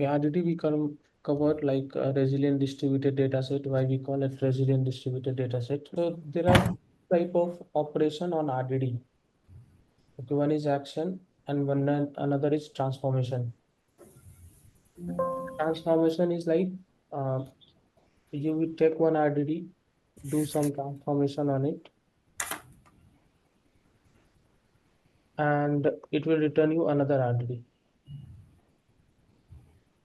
Okay, RDD we covered like a resilient distributed dataset. Why we call it resilient distributed dataset? So there are type of operation on RDD. Okay, one is action and another is transformation. Transformation is like uh, you will take one RDD, do some transformation on it, and it will return you another RDD.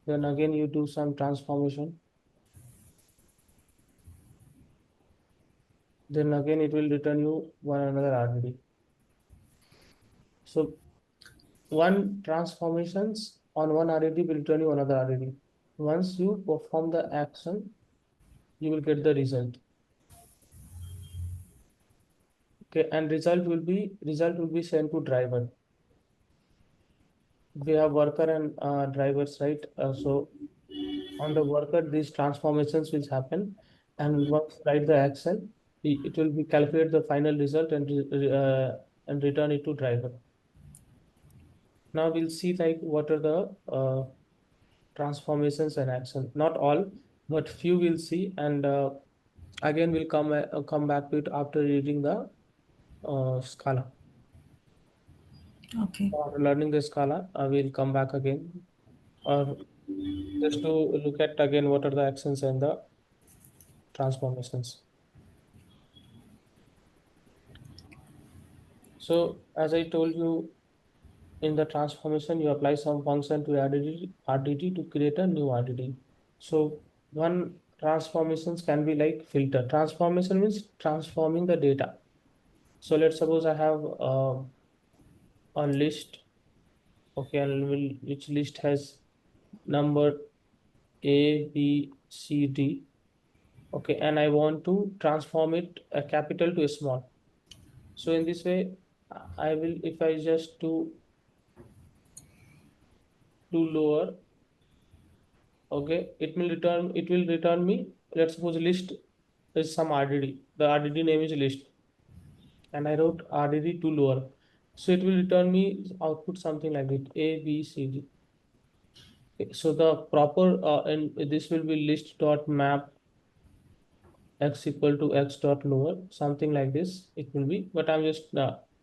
Then again you do some transformation. Then again it will return you one another RDD. So one transformations on one RDD will return you another RDD. Once you perform the action, you will get the result. Okay, and result will be sent to driver. We have worker and drivers, right? So on the worker, these transformations will happen, and once write the action, it will be calculate the final result and return it to driver. Now we'll see like what are the transformations and action. Not all, but few we'll see, and again we'll come back to it after reading the Scala. Okay. After learning the Scala, we'll come back again, or just to look at again what are the actions and the transformations. So as I told you, in the transformation, you apply some function to RDD to create a new RDD. So one transformations can be like filter. Transformation means transforming the data. So let's suppose I have a list, okay, and which list has number A, B, C, D, okay, and I want to transform it a capital to a small. So in this way, I will, if I just do lower, okay, it will return me. Let's suppose list is some RDD. The RDD name is list, and I wrote RDD to lower. So it will return me output something like it A, B, C, D. Okay, so the proper and this will be list dot map x equal to x dot lower, something like this. It will be, but I'm just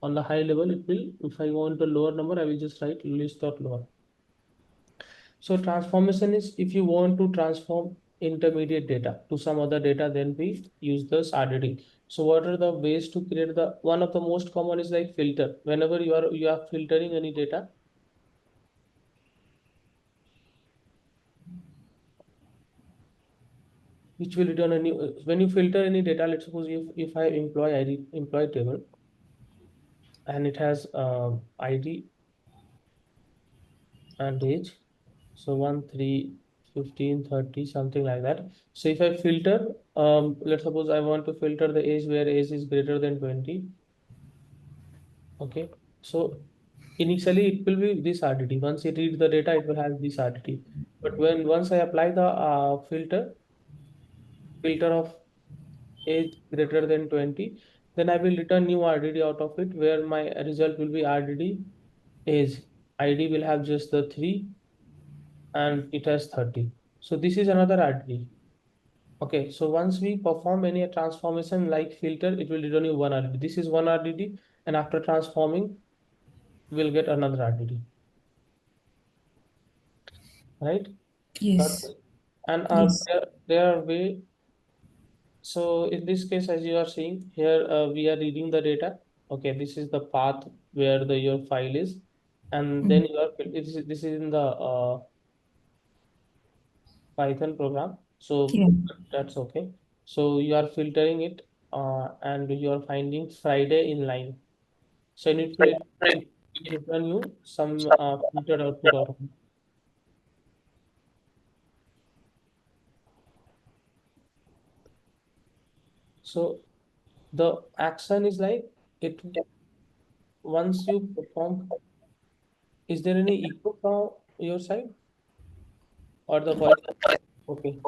on the high level. It will, if I want the lower number, I will just write list dot lower. So transformation is if you want to transform intermediate data to some other data, then we use this RDD. So what are the ways to create the one of the most common is like filter. Whenever you are filtering any data, which will return a new when you filter any data, let's suppose if I employee ID employee table and it has ID and age. So 1, 3, 15, 30, something like that. So if I filter, let's suppose I want to filter the age where age is greater than 20. Okay. So initially it will be this RDD. Once it reads the data, it will have this RDD. But once I apply the filter of age greater than 20, then I will return new RDD out of it where my result will be RDD age. ID will have just the 3 and it has 30. So this is another RDD. Okay, so once we perform any transformation like filter, it will return you one RDD. This is one RDD, and after transforming, we'll get another RDD, right? Got Yes. it? And Yes. there are way. So in this case, as you are seeing here, we are reading the data. Okay, this is the path where the your file is, and Mm. then you are this is in the Python program. So Yeah. that's okay. So you are filtering it, and you are finding Friday in line. So it return you some filtered output out of it. So the action is like it once you perform. Is there any echo from your side or the voice? Okay.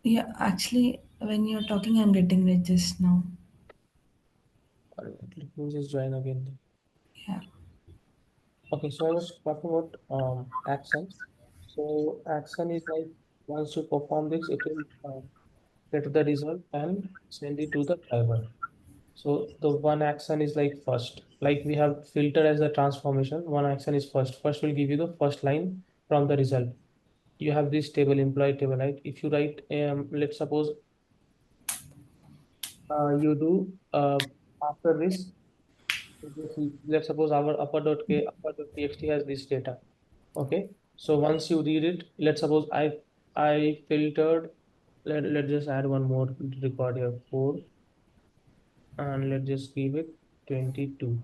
Yeah, actually, when you're talking, I'm getting it just now. Alright, let me just join again then. Yeah. Okay, so I was talking about actions. So action is like once you perform this, it will get the result and send it to the driver. So the one action is like first, like we have filter as a transformation. One action is first. First will give you the first line from the result. You have this table, employee table, right? If you write, let's suppose you do after this, let's suppose our upper.txt has this data. Okay. So once you read it, let's suppose I filtered. Let's just add one more record here, 4, and let's just give it 22.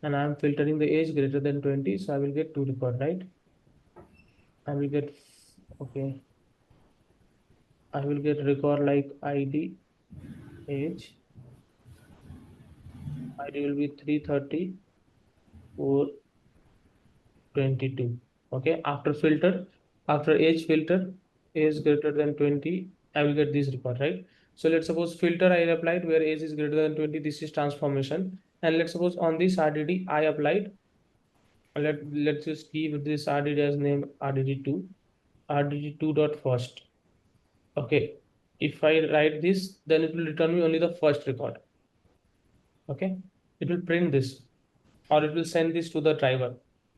And I'm filtering the age greater than 20, so I will get 2 record, right? I will get, okay, I will get record like ID, age. ID will be 330 or 22. Okay, after filter, after age filter, age greater than 20, I will get this record, right? So let's suppose filter I applied where age is greater than 20, this is transformation. And let's suppose on this RDD I applied, let's just give this RDD as name RDD2, RDD2 dot first. Okay, if I write this, then it will return me only the first record. Okay, it will print this, or it will send this to the driver,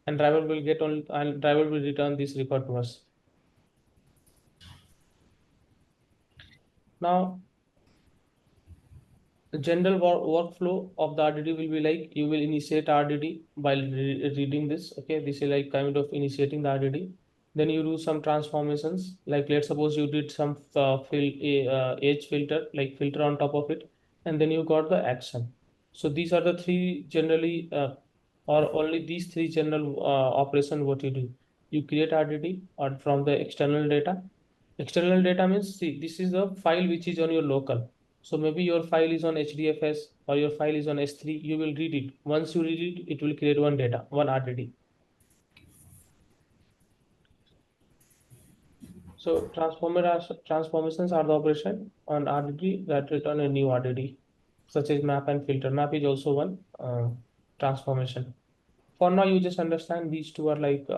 and driver will get on, and driver will return this record to us. Now, the general workflow of the RDD will be like you will initiate RDD while reading this. Okay, this is like kind of initiating the RDD. Then you do some transformations. Like let's suppose you did some age filter, like filter on top of it, and then you got the action. So these are the three generally, or only these three general operation. What you do, you create RDD or from the external data. External data means, see, this is the file which is on your local. So maybe your file is on HDFS or your file is on S3. You will read it. Once you read it, it will create one data, one RDD. So transformations are the operation on RDD that return a new RDD, such as map and filter. Map is also one transformation. For now, you just understand these two are like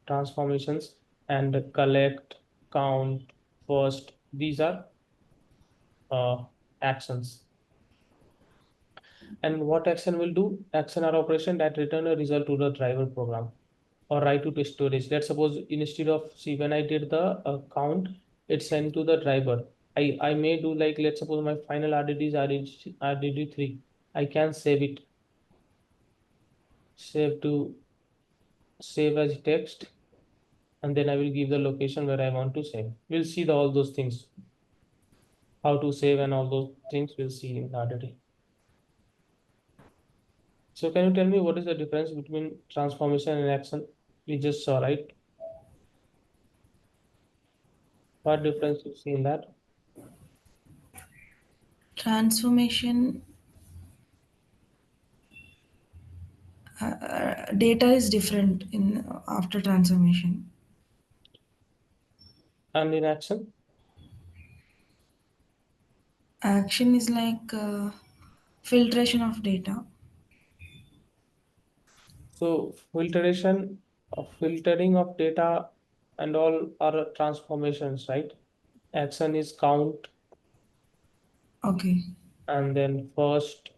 transformations, and collect, count, first. These are actions. And what action will do? Action or operation that return a result to the driver program or write to test storage. Let's suppose instead of, see, when I did the count, it's sent to the driver. I may do like, let's suppose my final RDD is RDD3. I can save it, save to save as text, and then I will give the location where I want to save. We'll see all those things, how to save and all those things we'll see in the RDD. So can you tell me what is the difference between transformation and action? We just saw, right? What difference you see in that? Transformation data is different in after transformation. And in action? Action is like filtration of data. So filtering of data and all are transformations, right? Action is count, Okay. and then first,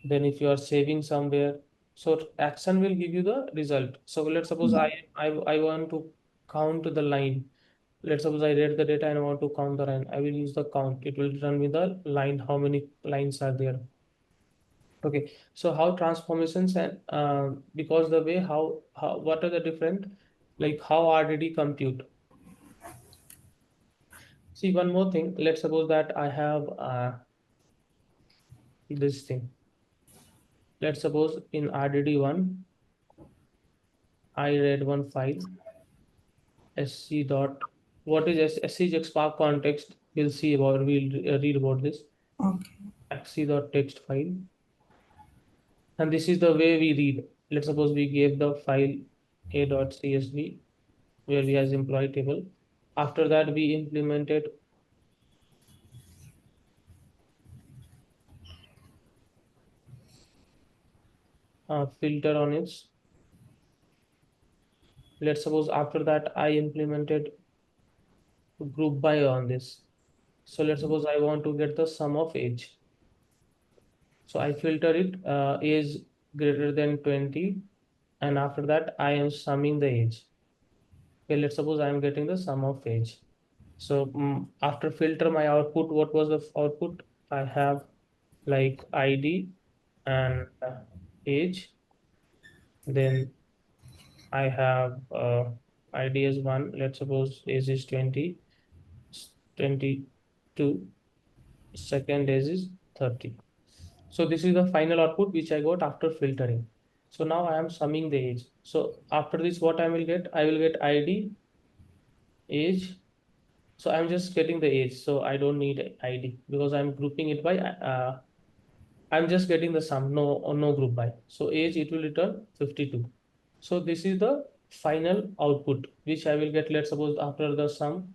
then if you are saving somewhere, so action will give you the result. So let's suppose I want to count the line. Let's suppose I read the data and I want to count the line. I will use the count. It will return me the line, how many lines are there. Okay, so how transformations and because the way how what are the different, like how RDD compute. See, one more thing. Let's suppose that I have this thing. Let's suppose in RDD1 I read one file sc dot, what is sc Spark context. We'll see about, we'll read about this Okay. sc dot text file, and this is the way we read. Let's suppose we gave the file a.csv where we has employee table. After that, we implemented a filter on it. Let's suppose after that I implemented group by on this. So let's suppose I want to get the sum of age. So I filter it age greater than 20, and after that I am summing the age. Okay, let's suppose I am getting the sum of age. So after filter my output, what was the output? I have like ID and age. Then I have ID is 1. Let's suppose age is 20, 22, second age is 30. So this is the final output which I got after filtering. So now I am summing the age. So after this, what I will get? I will get ID, age. So I'm just getting the age. So I don't need ID because I'm grouping it by, I'm just getting the sum, no group by. So age, it will return 52. So this is the final output which I will get. Let's suppose after the sum,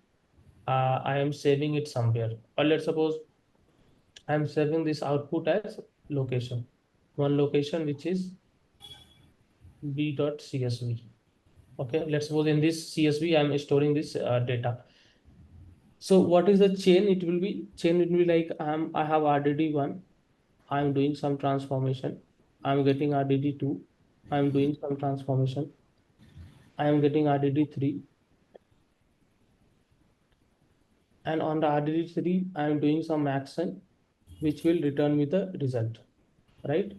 I am saving it somewhere. Or let's suppose I'm saving this output as location. One location which is b.csv. Okay, let's suppose in this CSV I'm storing this data. So what is the chain? It will be chain. It will be like I have RDD one. I'm doing some transformation. I'm getting RDD two. I'm doing some transformation. I am getting RDD three, and on the RDD three, I am doing some action which will return me the result. Right?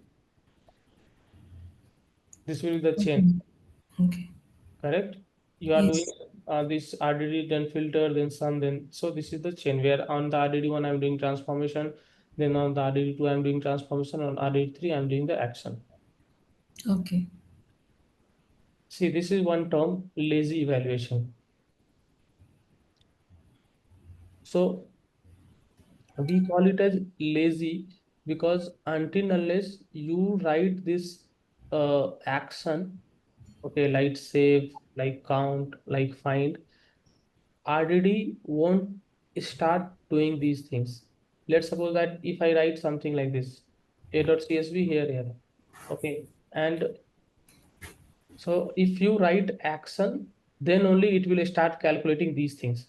This will be the chain. Okay. Okay. Correct? You are doing Yes. this RDD, then filter, then sum, then so this is the chain where on the RDD one I'm doing transformation, then on the RDD two I'm doing transformation, on RDD three I'm doing the action. Okay. See, this is one term, lazy evaluation. So we call it as lazy because until unless you write this action, okay, like save, like count, like find, RDD won't start doing these things. Let's suppose that if I write something like this, a.csv here, okay, and so if you write action, then only it will start calculating these things.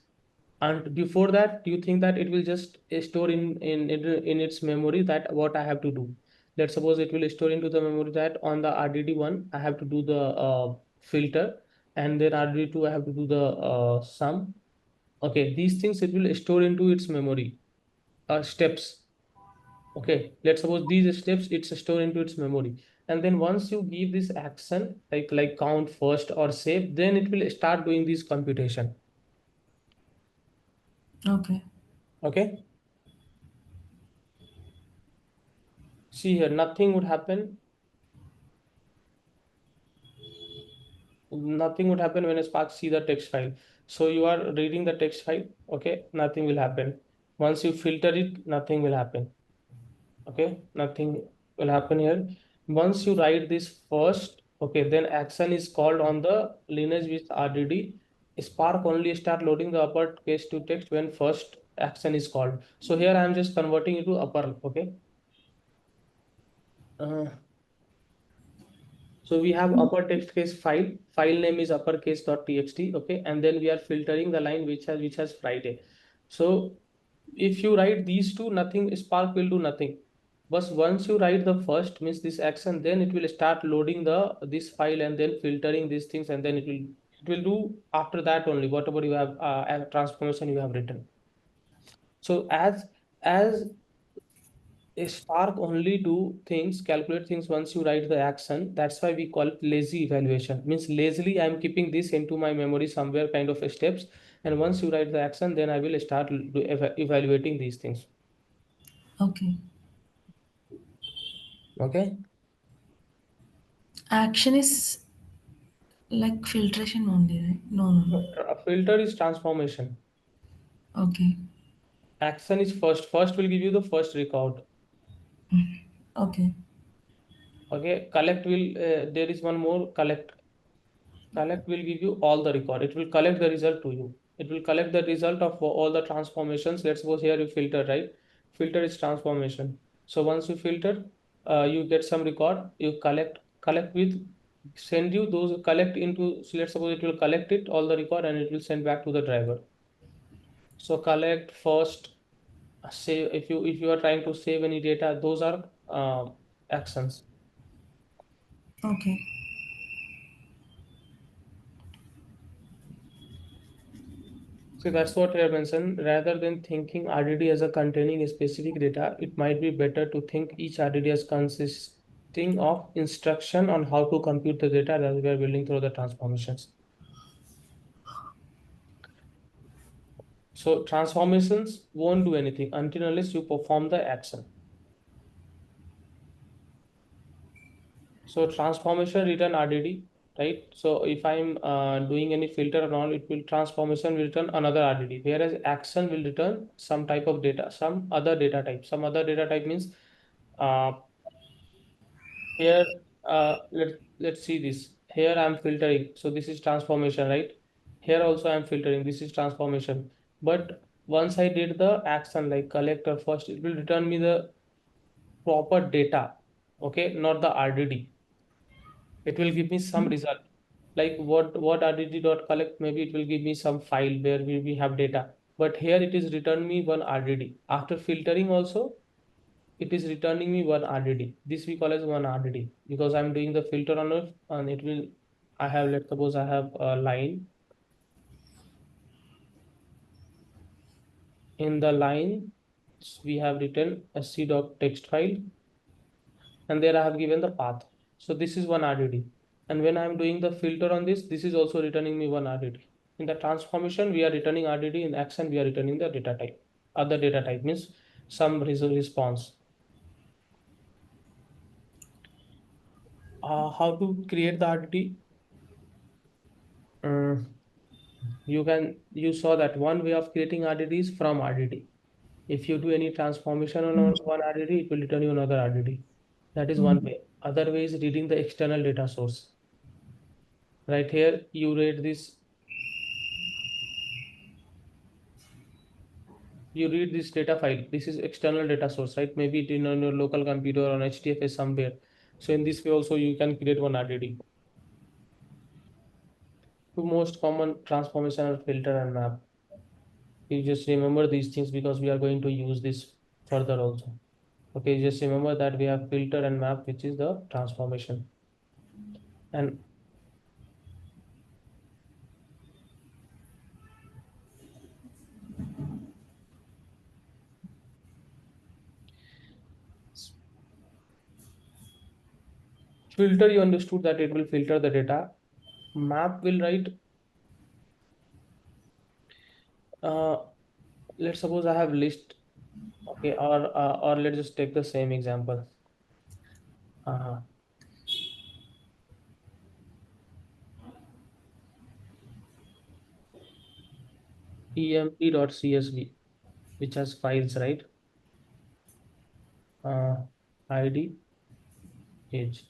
And before that, you think that it will just store in its memory that what I have to do. Let's suppose it will store into the memory that on the RDD one I have to do the filter, and then RDD two I have to do the sum. Okay, these things it will store into its memory steps. Okay, let's suppose these steps it's stored into its memory, and then once you give this action like count first or save, then it will start doing this computation. Okay. Okay, see here, nothing would happen. Nothing would happen when a Spark see the text file. So you are reading the text file. Okay, nothing will happen. Once you filter it, nothing will happen. Okay, nothing will happen here. Once you write this first, okay, then action is called on the lineage with RDD. Spark only start loading the uppercase to text when first action is called. So here I am just converting it to upper. Okay. Uh, so we have upper text case file. File name is uppercase.txt. Okay, and then we are filtering the line which has Friday. So if you write these two, nothing, Spark will do nothing. But once you write the first means this action, then it will start loading the this file and then filtering these things, and then it will do after that only whatever you have transformation you have written. So as a Spark only do things, calculate things once you write the action. That's why we call it lazy evaluation. Means lazily I'm keeping this into my memory somewhere kind of steps. And once you write the action, then I will start evaluating these things. Okay. Okay. Action is like filtration only, right? No, no, no. A filter is transformation. Okay. Action is first. First will give you the first record. Okay. Okay. Collect will, there is one more collect. Collect will give you all the record. It will collect the result to you. It will collect the result of all the transformations. Let's suppose here you filter, right? Filter is transformation. So once you filter, you get some record, you collect with. send you those collect into, so let's suppose it will collect it, all the record, and it will send back to the driver. So collect first, save, if you are trying to save any data, those are actions. Okay. So that's what I mentioned. Rather than thinking RDD as a containing a specific data, it might be better to think each RDD as consisting of instruction on how to compute the data that we are building through the transformations. So transformations won't do anything until unless you perform the action. So transformation return RDD, right? So if I'm doing any filter and all, it will transformation will return another RDD, whereas action will return some type of data, some other data type. Some other data type means uh, here let's see this. Here I'm filtering, so this is transformation, right? Here also I'm filtering, this is transformation. But once I did the action like collect or first, it will return me the proper data, okay, not the RDD. It will give me some result like what RDD dot collect, maybe it will give me some file where we have data, but here it is return me one RDD. After filtering also it is returning me one RDD. This we call as one RDD because I'm doing the filter on it, and it will, I have, let's suppose I have a line. In the line we have written sc.text file, and there I have given the path. So this is one RDD. And when I'm doing the filter on this, this is also returning me one RDD. In the transformation, we are returning RDD. In action, we are returning the data type. Other data type means some response. How to create the RDD? You saw that one way of creating RDD is from RDD. If you do any transformation on one RDD, it will return you another RDD. That is one Mm-hmm. way. Other way is reading the external data source. Right here, you read this, you read this data file. This is external data source, right? Maybe it in on your local computer or on HDFS somewhere. So in this way also you can create one RDD. Two most common transformation are filter and map. You just remember these things because we are going to use this further also. Okay, just remember that we have filter and map, which is the transformation. And filter, you understood that it will filter the data. Map will write, uh, let's suppose I have list, okay, or let's just take the same example. Uh, emp.csv, which has files, right? Uh, ID, age,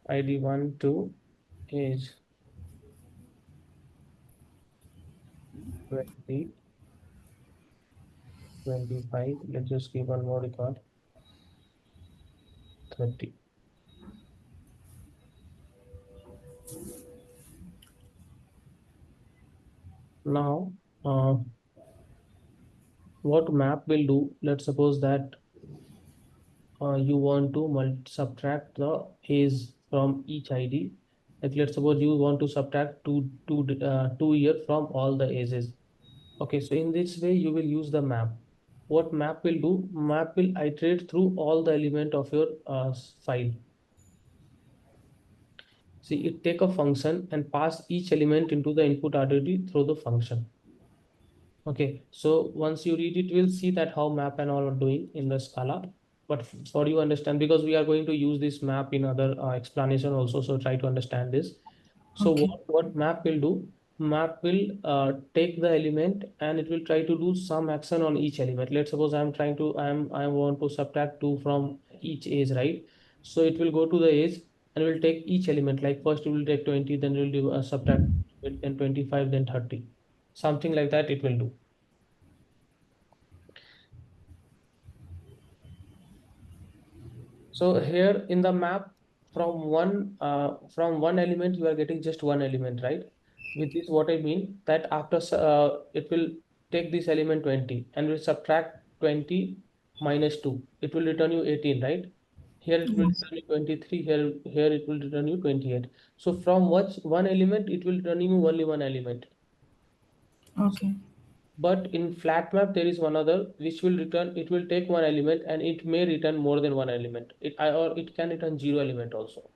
ID 1, 2, age 20, 25. Let's just give one more record, 30. Now, what map will do, let's suppose that you want to subtract the age from each ID. Like let's suppose you want to subtract two year from all the ages. Okay, so in this way you will use the map. What map will do? Map will iterate through all the element of your file. See, it take a function and pass each element into the input RDD through the function. Okay, so once you read it, we'll see that how map and all are doing in the Scala. But for you understand, because we are going to use this map in other explanation also, so try to understand this. So Okay. what map will do? Map will take the element and it will try to do some action on each element. Let's suppose I'm trying to I want to subtract 2 from each age, right? So it will go to the age and will take each element. Like first it will take 20, then it will do subtract, then 25, then 30. Something like that it will do. So here in the map, from one element you are getting just one element, right? With this, what I mean that after it will take this element 20 and will subtract 20 minus 2. It will return you 18, right? Here it will Yes. return you 23. Here it will return you 28. So from one element, it will return you only one element. Okay. But in flat map, there is one other which will return, it will take one element and it may return more than one element. Or it can return zero element also.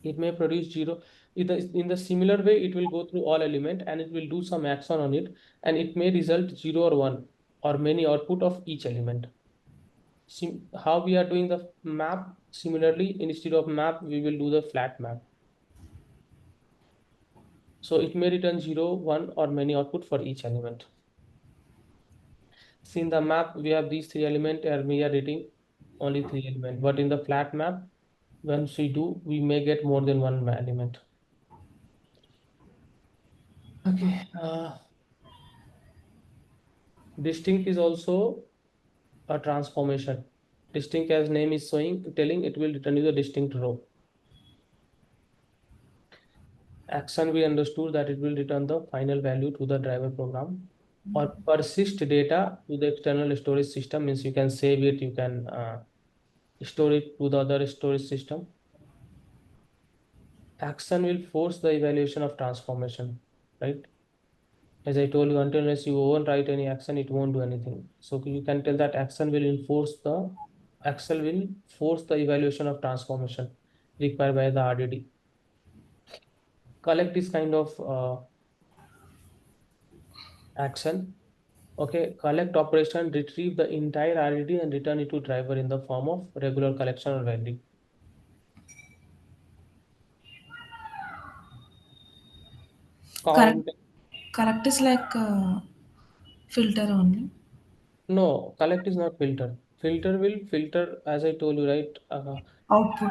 It may produce zero. In the similar way, it will go through all element and it will do some action on it, and it may result zero or one or many output of each element. How we are doing the map, similarly, instead of map, we will do the flat map. So it may return zero, one, or many output for each element. See in the map, we have these three elements and we are reading only three elements. But in the flat map, once we do, we may get more than one element. Okay. Distinct is also a transformation. Distinct as name is telling it will return you the distinct row. Action we understood that it will return the final value to the driver program or persist data to the external storage system means you can save it, you can store it to the other storage system. Action will force the evaluation of transformation, right? As I told you, until unless you overwrite any action, it won't do anything. So you can tell that action will force the evaluation of transformation required by the RDD. Collect is kind of action. Okay, collect operation, retrieve the entire RDD and return it to driver in the form of regular collection or value. Correct. Count. Correct is like filter only. No, collect is not filter. Filter will filter, as I told you, right? Output.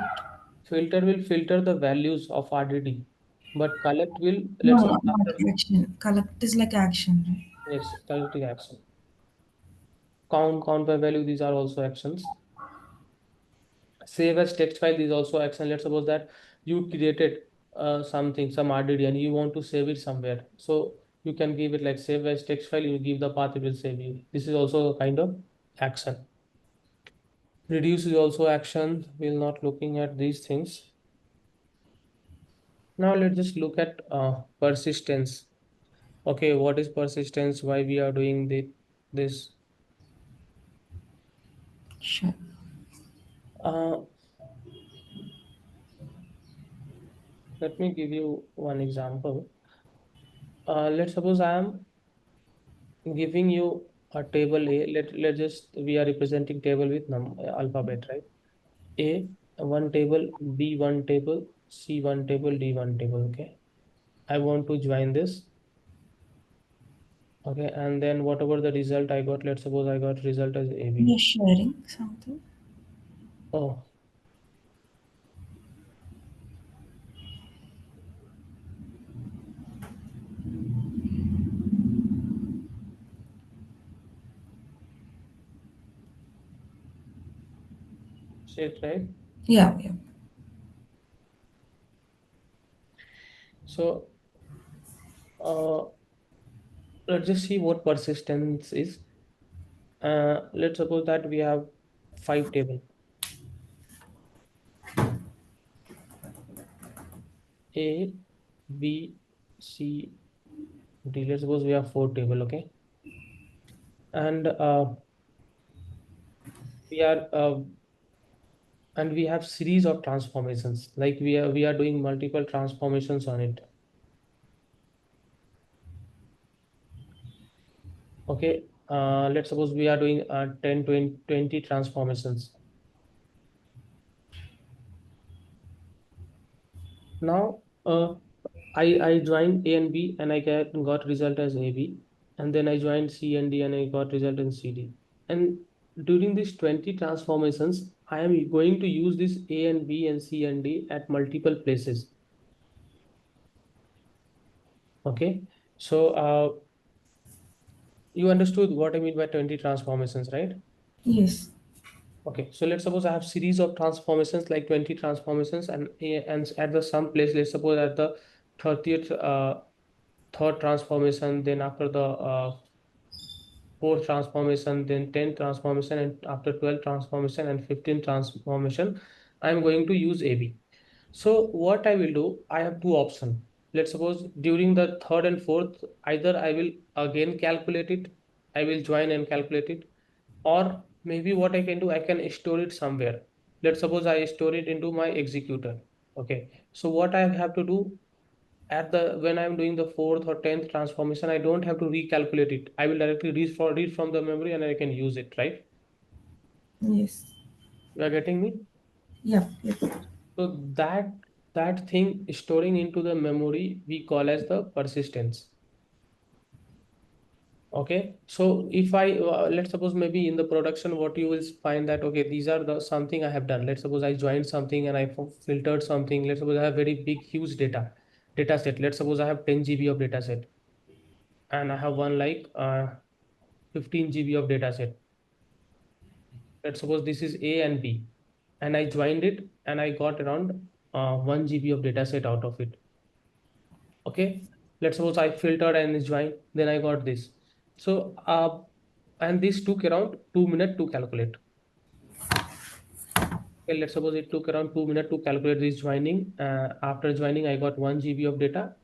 Filter will filter the values of RDD, but collect will, No, let's suppose not after, action. Collect is like action, right? yes, collecting action. Count by value, these are also actions. Save as text file, these also action. Let's suppose that you created some RDD and you want to save it somewhere. So you can give it like save as text file, you give the path, it will save you. This is also a kind of action. Reduce is also action. We're not looking at these things. Now let's just look at persistence. Okay, what is persistence? Why we are doing this? Sure. Uh, Let me give you one example. Let's suppose I am giving you a table A. Let just we are representing table with alphabet, right? A one table, B one table, C one table, D one table. Okay, I want to join this. Okay, and then whatever the result I got, let's suppose I got result as AB. You're sharing something. Oh, shit, right? Yeah, yeah. So uh, let's just see what persistence is. Let's suppose that we have five table A, B, C, D. Let's suppose we have four table, okay, and we are and we have series of transformations. Like we are doing multiple transformations on it. Okay, let's suppose we are doing 10, 20 transformations. Now, I joined A and B and I got result as AB, and then I joined C and D and I got result in CD. And during these 20 transformations, I am going to use this A and B and C and D at multiple places. Okay, so you understood what I mean by 20 transformations, right? Yes. Okay, so let's suppose I have series of transformations like 20 transformations, and at the some place, let's suppose at the 30th third transformation, then after the fourth transformation, then 10th transformation, and after 12th transformation and 15th transformation, I'm going to use AB. So what I will do, I have two options. Let's suppose during the third and fourth, either I will again calculate it, I will join and calculate it, or maybe what I can do, I can store it somewhere. Let's suppose I store it into my executor. Okay. So what I have to do at the when I'm doing the fourth or 10th transformation, I don't have to recalculate it. I will directly read from the memory and I can use it, right? Yes. You are getting me? Yeah. Yes. So that thing storing into the memory we call as the persistence. Okay, so if I let's suppose maybe in the production, what you will find that okay, these are the something I have done. Let's suppose I joined something and I filtered something. Let's suppose I have very big, huge data set. Let's suppose I have 10 GB of data set, and I have one like 15 GB of data set. Let's suppose this is A and B, and I joined it and I got around 1 GB of data set out of it. Okay, let's suppose I filtered and joined, then I got this. So and this took around 2 minutes to calculate. Okay, let's suppose it took around 2 minutes to calculate this joining. After joining, I got 1 GB of data,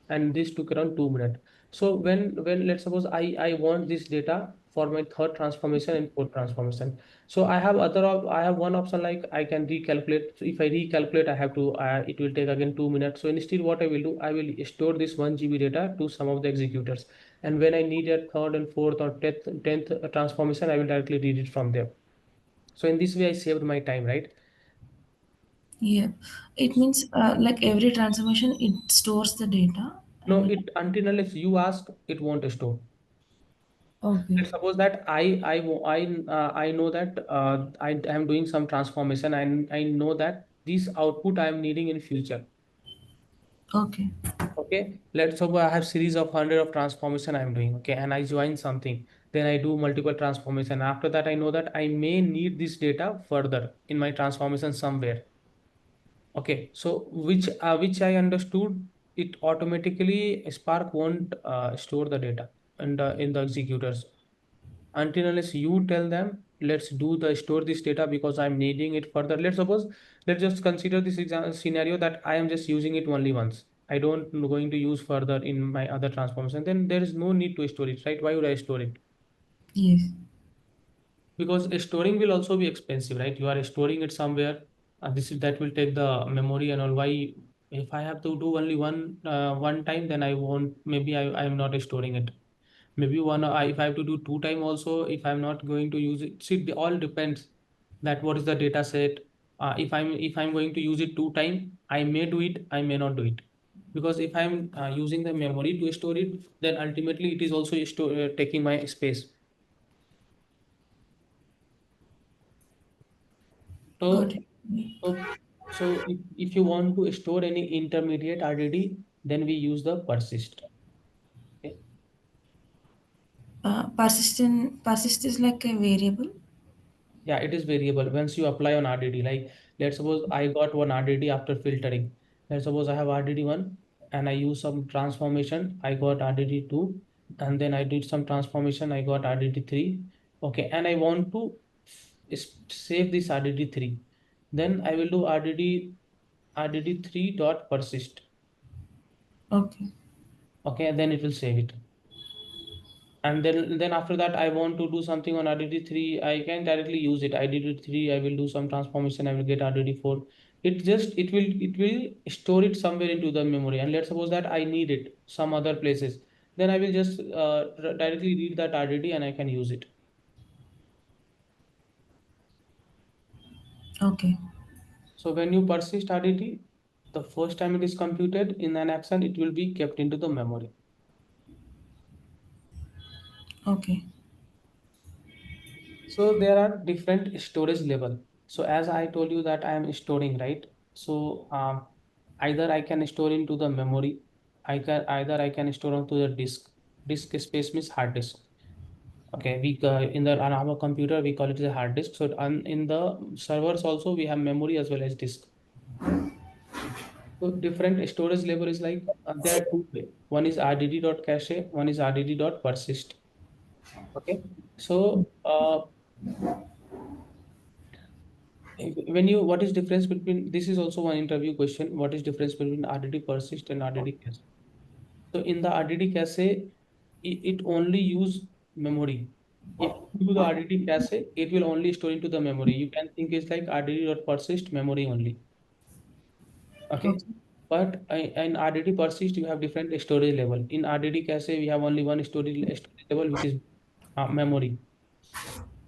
and this took around 2 minutes. So when let's suppose I want this data for my third transformation and fourth transformation. So I have one option like I can recalculate. So if I recalculate, I have to it will take again 2 minutes. So instead, what I will do, I will store this 1 GB data to some of the executors, and when I need a third and fourth or tenth transformation, I will directly read it from there. So in this way, I saved my time, right? Yeah. It means like every transformation, it stores the data No, and it until unless you ask, it won't store. okay. Let's suppose that I know that I am doing some transformation and I know that this output I am needing in future. Okay. Okay, let's suppose I have series of 100 of transformation I am doing. Okay, and I join something, then I do multiple transformation. After that, I know that I may need this data further in my transformation somewhere. Okay, so which I understood, it automatically Spark won't store the data in the executors until unless you tell them let's do the store this data because I'm needing it further. Let's suppose, let's just consider this scenario that I am just using it only once. I don't going to use further in my other transformation. Then there is no need to store it, right? Why would I store it? Yes. Because storing will also be expensive, right? You are storing it somewhere, and this is that will take the memory and all. Why, if I have to do only one time, then I won't. Maybe I am not storing it. Maybe if I have to do two time also, if I'm not going to use it. See, it all depends that what is the data set. If I'm going to use it two time, I may do it, I may not do it. Because if I'm using the memory to store it, then ultimately it is also taking my space. Got So it. So, if you want to store any intermediate RDD, then we use the persist. Okay. Persist is like a variable. Yeah, it is variable. Once you apply on RDD, like let's suppose I got one RDD after filtering. Let's suppose I have RDD one and I use some transformation. I got RDD two, and then I did some transformation. I got RDD three. Okay, and I want to save this RDD three. Then I will do RDD three dot persist. Okay. Okay, and then it will save it. And then after that I want to do something on RDD3, I can directly use it. RDD3, I will do some transformation, I will get RDD4. It will store it somewhere into the memory, and let's suppose that I need it some other places, then I will just directly read that RDD and I can use it. Okay. So when you persist RDD, the first time it is computed in an action, it will be kept into the memory. Okay. So there are different storage level. So as I told you that I am storing, right? So either I can store into the memory, I can store onto the disk. Disk space means hard disk. Okay, we on our computer we call it a hard disk. So in the servers also we have memory as well as disk. So different storage level is like there are two way. One is RDD.cache, one is RDD.persist. Okay, so when you what is difference between this is also one interview question. What is difference between RDD persist and RDD cache? So in the RDD cache, it only use memory. If you do the RDD cache, it will only store into the memory. You can think it's like RDD.persist memory only. Okay. Okay. But in RDD persist, you have different storage level. In RDD cache, we have only one storage level, which is memory.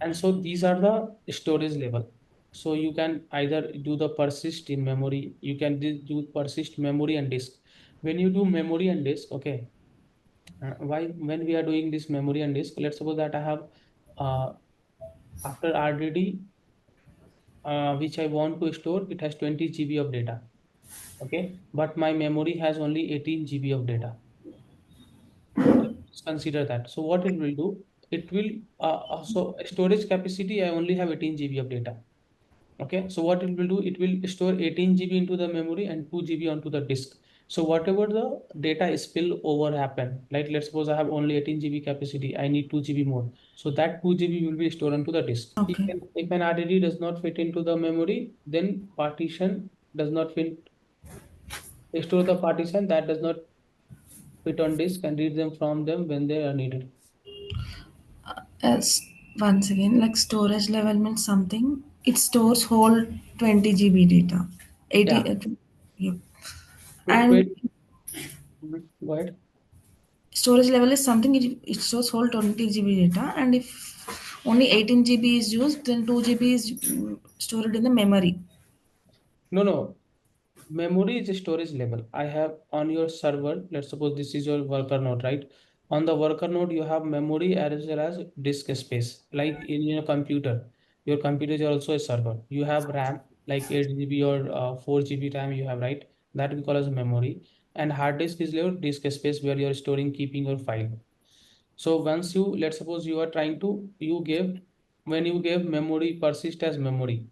And so these are the storage level. So you can either do the persist in memory, you can do persist memory and disk. When you do memory and disk, okay, why when we are doing this memory and disk, let's suppose that I have uh, after RDD, which I want to store, it has 20 GB of data. Okay, but my memory has only 18 GB of data. Let's consider that. So what it will do, it will so storage capacity, I only have 18 GB of data. Okay, so what it will do, it will store 18 GB into the memory and 2 GB onto the disk. So whatever the data spill over happen, like let's suppose I have only 18 GB capacity, I need 2 GB more. So that 2 GB will be stored onto the disk. Okay. If an RDD does not fit into the memory, then partition does not fit, store the partition that does not fit on disk and read them from them when they are needed. As once again, like storage level means something. It stores whole 20 GB data. 80. Yeah. Yep. Wait, And wait. Go ahead. storage level is something it stores whole 20 GB data, and if only 18 GB is used, then 2 GB is stored in the memory. No, no. Memory is a storage level. I have on your server, let's suppose this is your worker node, right? On the worker node, you have memory as well as disk space. Like in your computer is also a server. You have RAM, like 8 GB or 4 GB RAM you have, right? That we call as memory. And hard disk is your disk space where you're storing, keeping your file. So once you, let's suppose you are trying to, when you gave memory persist as memory,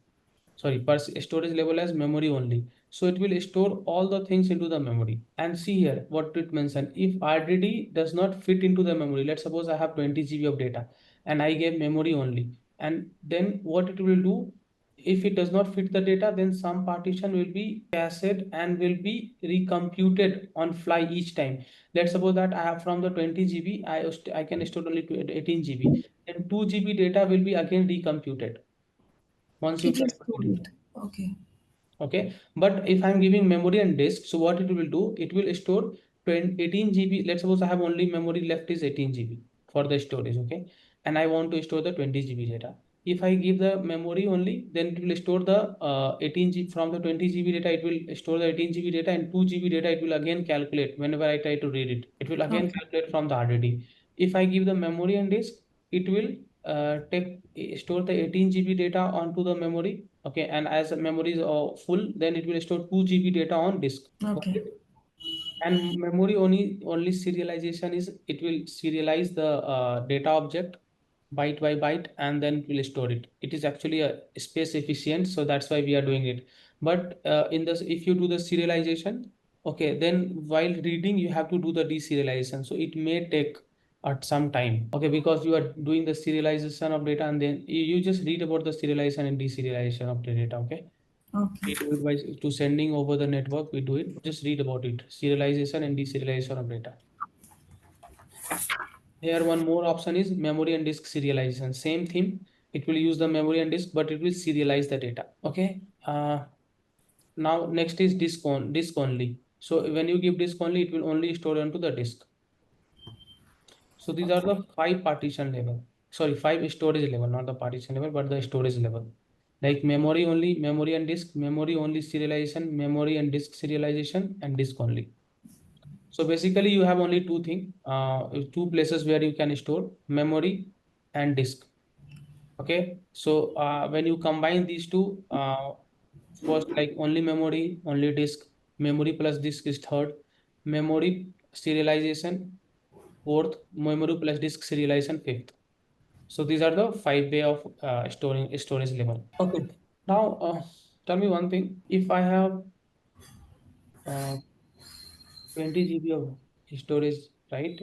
sorry, storage level as memory only. So it will store all the things into the memory. And see here what it mentioned. If RDD does not fit into the memory, let's suppose I have 20 GB of data and I gave memory only. And then what it will do, if it does not fit the data, then some partition will be cached and will be recomputed on fly each time. Let's suppose that I have from the 20 GB, I can store only 18 GB. Then 2 GB data will be again recomputed once you It try will to store read it. it. Okay. Okay, but if I'm giving memory and disk, so what it will do, it will store 18 GB. Let's suppose I have only memory left is 18 GB for the storage. Okay, and I want to store the 20 GB data. If I give the memory only, then it will store the 18 GB from the 20 GB data. It will store the 18 GB data, and 2 GB data it will again calculate whenever I try to read it. It will again Okay. calculate from the RDD. If I give the memory and disk, it will store the 18 GB data onto the memory. Okay, and as the memory is full, then it will store 2 GB data on disk. Got Okay. it? And memory only serialization is, it will serialize the data object byte by byte and then it will store it. It is actually a space efficient, so that's why we are doing it. But in this, if you do the serialization, okay, then while reading you have to do the deserialization, so it may take at some time. Okay, because you are doing the serialization of data and then you just read about the serialization and deserialization of the data. Okay, Okay. we do it by to sending over the network. We do it. Just read about it. Serialization and deserialization of data. Here, one more option is memory and disk serialization. Same thing. It will use the memory and disk, but it will serialize the data. Okay. Now next is disk only. So when you give disk only, it will only store onto the disk. So these are the five partition level. Sorry, five storage level, not the partition level, but the storage level. Like memory only, memory and disk, memory only serialization, memory and disk serialization, and disk only. So basically, you have only two places where you can store memory and disk. Okay. So when you combine these two, first like only memory, only disk, memory plus disk is third, memory serialization fourth, memory plus disk serialization fifth. So these are the 5 way of storing storage level. Okay. Now, tell me one thing. If I have uh, 20 GB of storage, right?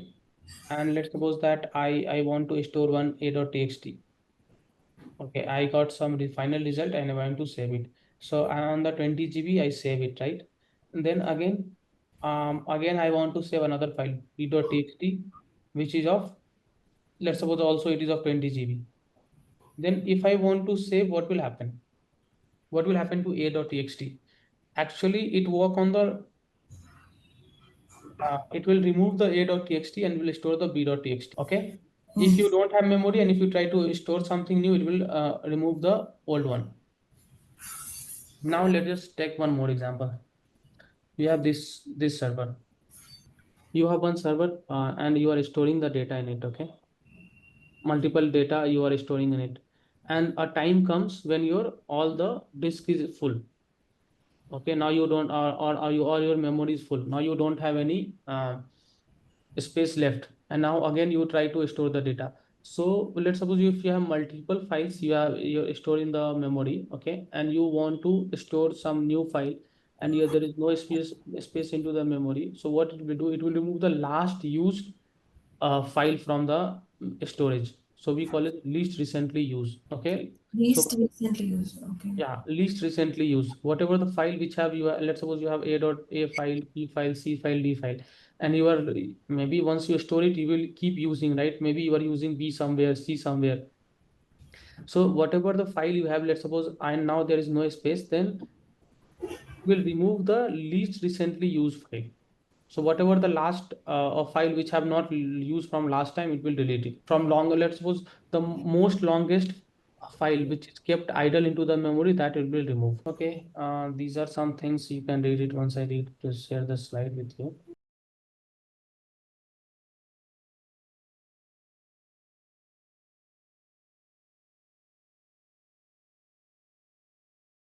And let's suppose that I want to store one a.txt. Okay, I got some final result and I want to save it. So on the 20 GB, I save it, right? And then again I want to save another file b.txt, which is of, let's suppose also it is of 20 GB. Then if I want to save, what will happen? What will happen to a.txt? Actually, it will remove the a.txt and will store the b.txt. Okay. If you don't have memory and if you try to store something new, it will remove the old one. Now let us take one more example. We have this server. You have one server and you are storing the data in it. Okay, multiple data you are storing in it, and a time comes when your all the disk is full. Okay, now you don't or you or your memory is full. Now you don't have any space left, and now again you try to store the data. So let's suppose if you have multiple files you're storing the memory, okay, and you want to store some new file, and here there is no space into the memory. So what it will do, it will remove the last used file from the storage. So we call it least recently used. Okay, so Least recently used. Okay. yeah, least recently used. Whatever the file which have you, let's suppose you have a file, b file, c file, d file, and you are maybe once you store it, you will keep using, right? Maybe you are using b somewhere, c somewhere. So whatever the file you have, let's suppose, and now there is no space, then will remove the least recently used file. So whatever the last file which have not used from last time, it will delete it. From longer, let's suppose the most longest file which is kept idle into the memory, that it will remove. Okay, these are some things you can read it once I read to share the slide with you.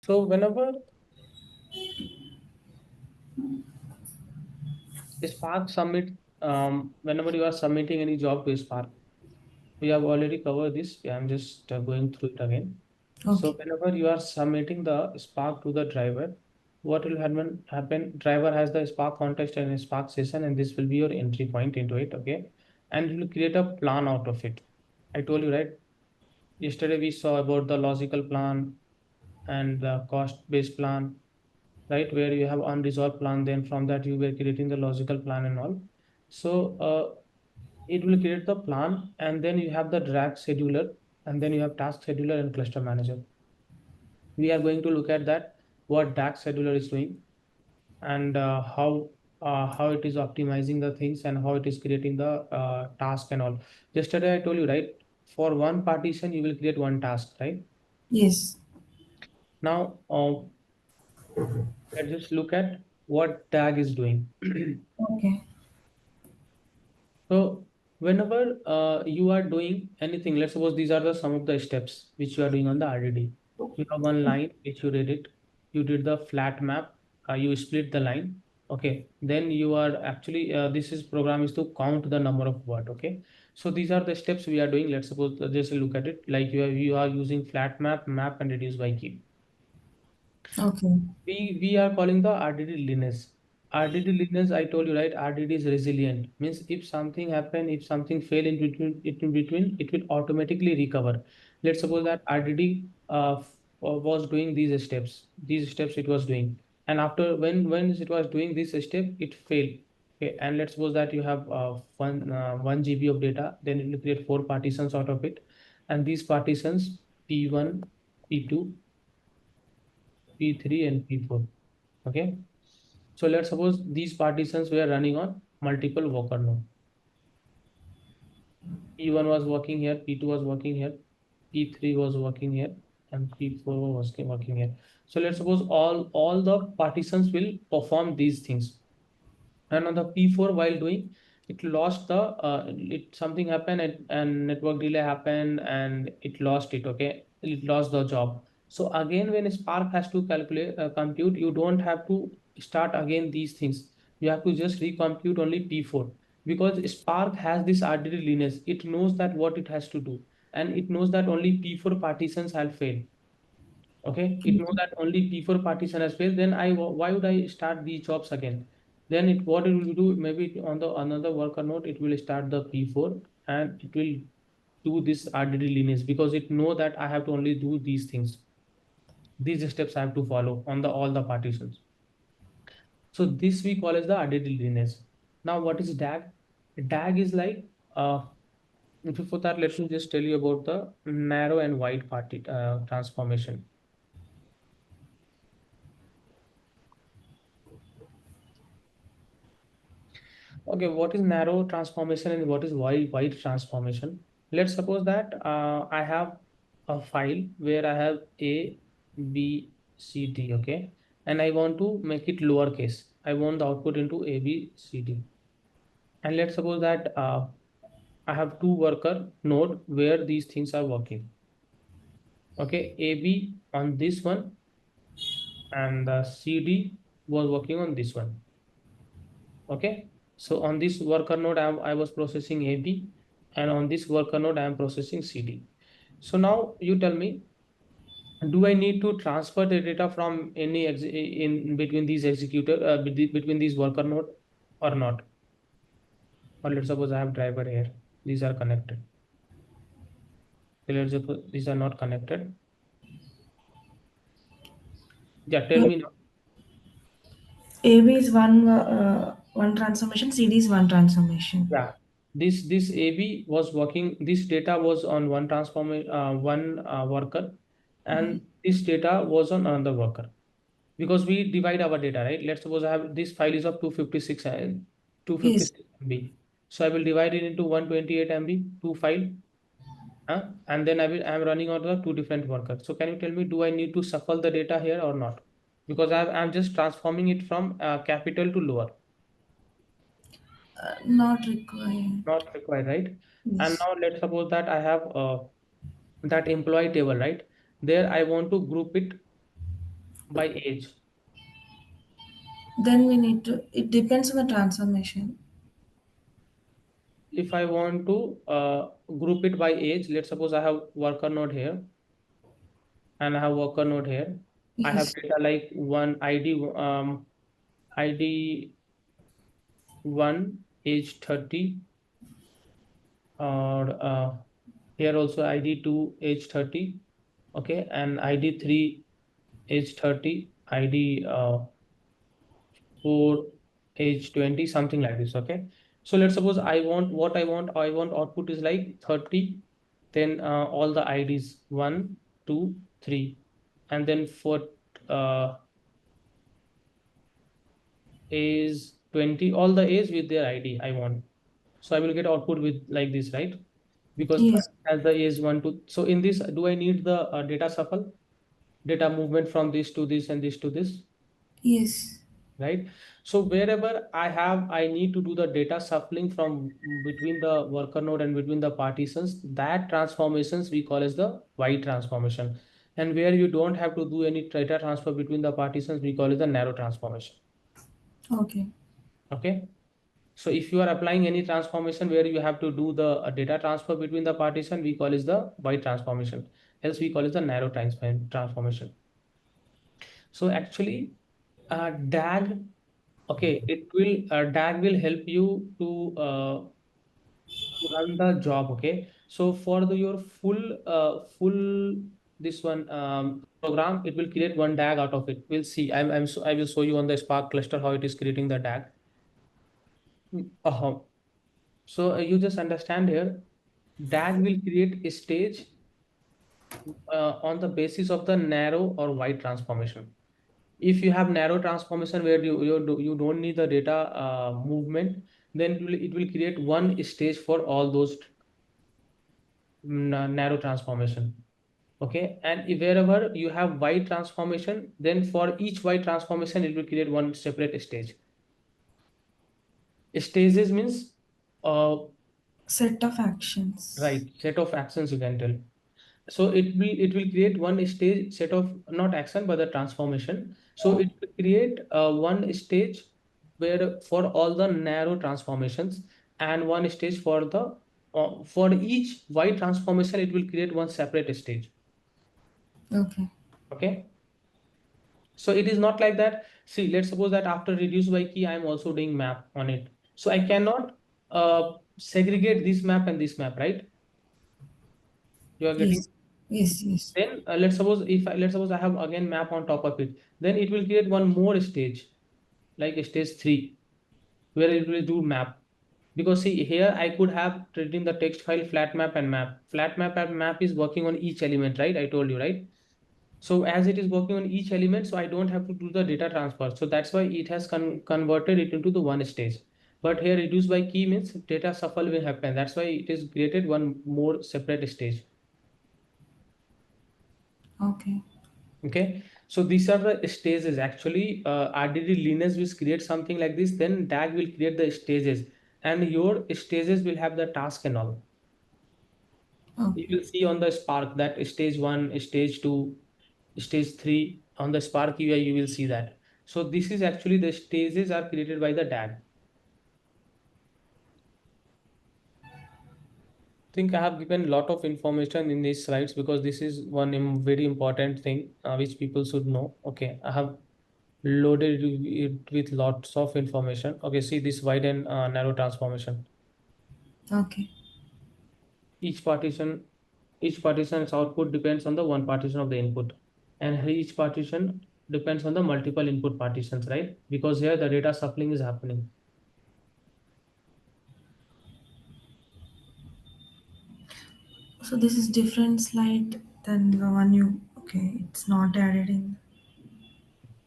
So whenever you are submitting any job to Spark, we have already covered this. I'm just going through it again. So Okay. whenever you are submitting the Spark to the driver, what will happen? Driver has the Spark context and a Spark session, and this will be your entry point into it. Okay, and you will create a plan out of it. I told you, right? Yesterday we saw about the logical plan and the cost-based plan, right? Where you have unresolved plan. Then from that you were creating the logical plan and all. So it will create the plan, and then you have the drag scheduler, and then you have task scheduler and cluster manager. We are going to look at that, what DAX scheduler is doing, and how it is optimizing the things, and how it is creating the task and all. Yesterday I told you, right? For one partition you will create one task, right? Yes. Now let's just look at what DAG is doing. Okay. So whenever you are doing anything, let's suppose these are the some of the steps which you are doing on the RDD. You have one line which you read it, you did the flat map, you split the line. Okay, then you are actually this is program is to count the number of word. Okay, so these are the steps we are doing. Let's suppose just look at it like you are using flat map and reduce by key. Okay. We are calling the RDD lineage. RDD lineage, I told you, right? RDD is resilient. Means if something happen, if something fail in between, it will automatically recover. Let's suppose that RDD was doing these steps. These steps it was doing, and after when it was doing this step, it failed. Okay, and let's suppose that you have 1 GB of data, then it will create 4 partitions out of it, and these partitions P1, P2, P3 and P4. Okay. So let's suppose these partitions were running on multiple worker node. P1 was working here, P2 was working here, P3 was working here, and P4 was working here. So let's suppose all the partitions will perform these things. And on the P4 while doing, it lost the it something happened, and network delay happened, and it lost it. Okay, it lost the job. So again, when Spark has to calculate compute, you don't have to start again these things. You have to just recompute only P4, because Spark has this RDD lineage. It knows that what it has to do, and it knows that only P4 partitions have failed. Okay, it knows that only P4 partition has failed. Then why would I start these jobs again? Then what it will do, maybe on the another worker node, it will start the P4 and it will do this RDD lineage because it know that I have to only do these things. These steps I have to follow on the all the partitions. So this we call as the RDD lineage. Now what is DAG? DAG is like before that, let me just tell you about the narrow and wide party transformation. Okay, what is narrow transformation and what is wide transformation? Let's suppose that I have a file where I have A, B, C, D, okay, and I want to make it lowercase. I want the output into A, B, C, D. And let's suppose that I have two worker node where these things are working. Okay, A, B on this one and the C, D was working on this one. Okay, so on this worker node, I was processing AB, and on this worker node, I am processing CD. So now you tell me, do I need to transfer the data from any in between these executor between these worker node or not? Or let's suppose I have driver here. These are connected. Let's suppose these are not connected. Yeah, tell me now. AB is one transformation, CD is one transformation. Yeah, this AB was working. This data was on one one worker, and this data was on another worker because we divide our data, right? Let's suppose I have this file is of 256 and Yes. 256 MB. So I will divide it into 128 MB, two file, and then I'm running on the two different workers. So can you tell me, do I need to shuffle the data here or not? Because I'm just transforming it from capital to lower. Not required. Not required, right? And Yes. now let's suppose that I have that employee table, right? There I want to group it by age. Then we need to, it depends on the transformation. If I want to group it by age, let's suppose I have worker node here and I have worker node here. I have Yes. data like one ID 1 age 30, or here also ID 2 age 30, okay, and ID 3 age 30, ID 4 age 20, something like this, okay. So let's suppose I want output is like 30, then all the IDs 1 2 3, and then for uh, age 20, all the age with their ID I want. So I will get output with like this, right? Because Yes. as the age 1 to, so in this, do I need the data shuffle, data movement from this to this and this to this, Yes. right? So wherever I need to do the data shuffling from between the worker node and between the partitions, that transformations we call as the wide transformation. And where you don't have to do any data transfer between the partitions, we call it the narrow transformation. Okay. Okay. So if you are applying any transformation where you have to do the data transfer between the partition, we call is the wide transformation. Else we call is the narrow transformation. So actually, DAG, okay, it will DAG will help you to run the job. Okay, so for your full this one program, it will create one DAG out of it. We'll see. I will show you on the Spark cluster how it is creating the DAG. So you just understand here, DAG will create a stage on the basis of the narrow or wide transformation. If you have narrow transformation where you don't need the data movement, then it will create one stage for all those narrow transformation. Okay, and if wherever you have wide transformation, then for each wide transformation, it will create one separate stage. Stages means uh, Set of actions. right, set of actions you can tell. So it will create one stage set of not action but the transformation. So it will create one stage where for all the narrow transformations and one stage for the for each white transformation, it will create one separate stage. Okay. Okay. So it is not like that. See, let's suppose that after reduce by key, I am also doing map on it. So I cannot segregate this map and this map, right? You are getting. Yes. Yes. Yes. Then let's suppose I have again map on top of it. Then it will create one more stage, like stage 3, where it will do map. Because see here I could have treating the text file flat map and map. Flat map and map is working on each element, right? I told you, right? So as it is working on each element, so I don't have to do the data transfer. So that's why it has converted it into the one stage. But here reduce by key means data shuffle will happen. That's why it is created one more separate stage. Okay. Okay. So these are the stages. Actually, RDD lineage will create something like this. Then DAG will create the stages, and your stages will have the task and all. You Okay. will see on the Spark that stage 1, stage 2, stage 3 on the Spark UI, you will see that. So this is actually the stages are created by the DAG. I think I have given a lot of information in these slides because this is one very important thing which people should know. Okay, I have loaded it with lots of information. Okay, see this wide and narrow transformation. Okay. Each partition, each partition's output depends on the one partition of the input, and each partition depends on the multiple input partitions, right? Because here the data shuffling is happening. So this is different slide than the one you. Okay, it's not added in.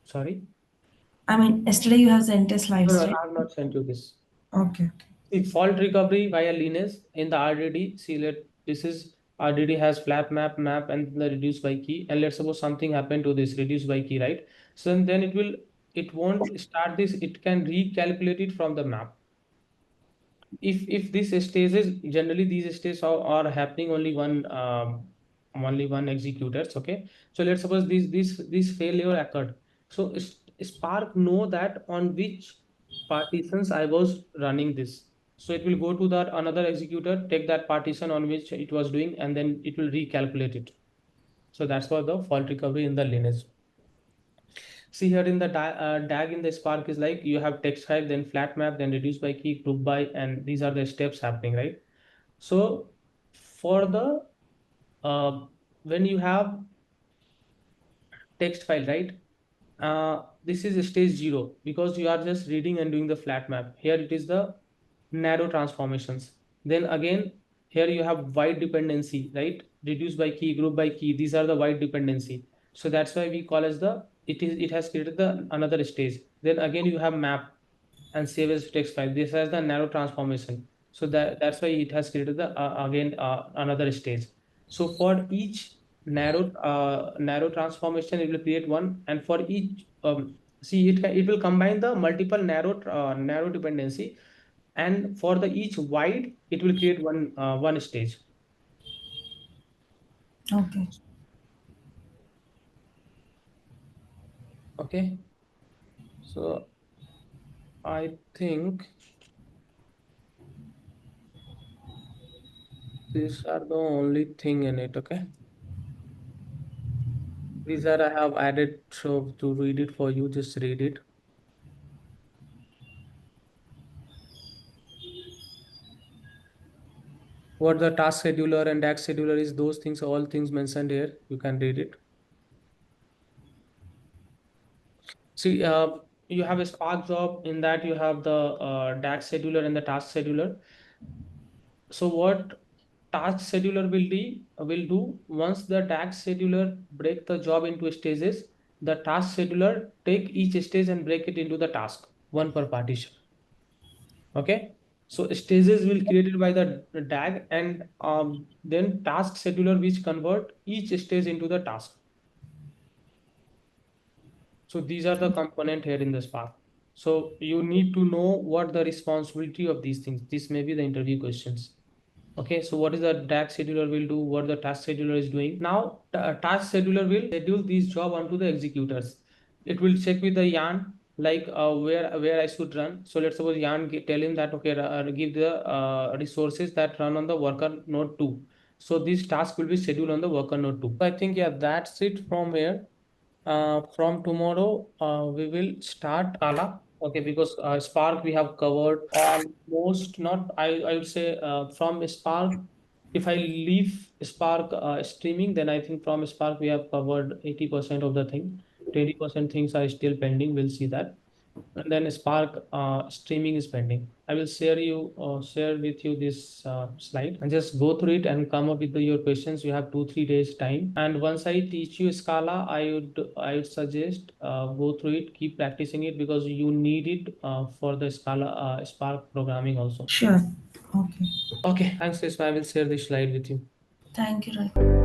Sorry, I mean, yesterday you have sent a no, slides, no, right? I have not sent you this. Okay. The fault recovery via lineage in the RDD. See, this is RDD has flatMap, and the reduce by key. And let's suppose something happened to this reduce by key, right? So then it won't start this. It can recalculate it from the map. If these stages, generally these stages are happening only one executors. Okay, so let's suppose this failure occurred. So Spark know that on which partitions I was running this. So it will go to that another executor, take that partition on which it was doing, and then it will recalculate it. So that's what the fault recovery in the lineage. See here in the DAG in the Spark is like you have text file, then flat map, then reduce by key, group by, and these are the steps happening, right? So for the uh, when you have text file, right? This is stage 0 because you are just reading and doing the flat map. Here it is the narrow transformations. Then again, here you have wide dependency, right? Reduce by key, group by key. These are the wide dependency. So that's why we call as the it has created the another stage. Then again you have map and save as text file. This has the narrow transformation. So that's why it has created the again another stage. So for each narrow transformation, it will create one, and for each see it will combine the multiple narrow dependency, and for the each wide, it will create one stage. Okay. Okay, so I think these are the only thing in it. Okay. These are I have added so to read it for you, just read it. What the task scheduler and DAX scheduler is, those things, all things mentioned here. You can read it. See, you have a Spark job in that you have the DAX scheduler and the task scheduler. So what task scheduler will do once the task scheduler break the job into stages, the task scheduler take each stage and break it into the task, one per partition. Okay. So stages will created by the DAG, and then task scheduler which convert each stage into the task. So these are the component here in the Spark. So you need to know what the responsibility of these things. This may be the interview questions. Okay, so what is the task scheduler will do, what the task scheduler is doing. Now, task scheduler will schedule this job onto the executors. It will check with the yarn like where I should run. So let's suppose Jan tell him that okay, give the resources that run on the worker node 2. So this task will be scheduled on the worker node 2. I think yeah, that's it from here. From tomorrow, we will start Scala. Okay, because Spark we have covered almost, not I would say from Spark. If I leave Spark streaming, then I think from Spark we have covered 80% of the thing. 20% things are still pending. We'll see that. And then Spark streaming is pending. I will share with you this slide and just go through it and come up with your questions. You have 2-3 days time. And once I teach you Scala, I would suggest go through it, keep practicing it because you need it for the Scala Spark programming also. Sure. Okay. Okay, thanks, Reshma. I will share this slide with you. Thank you, Rai.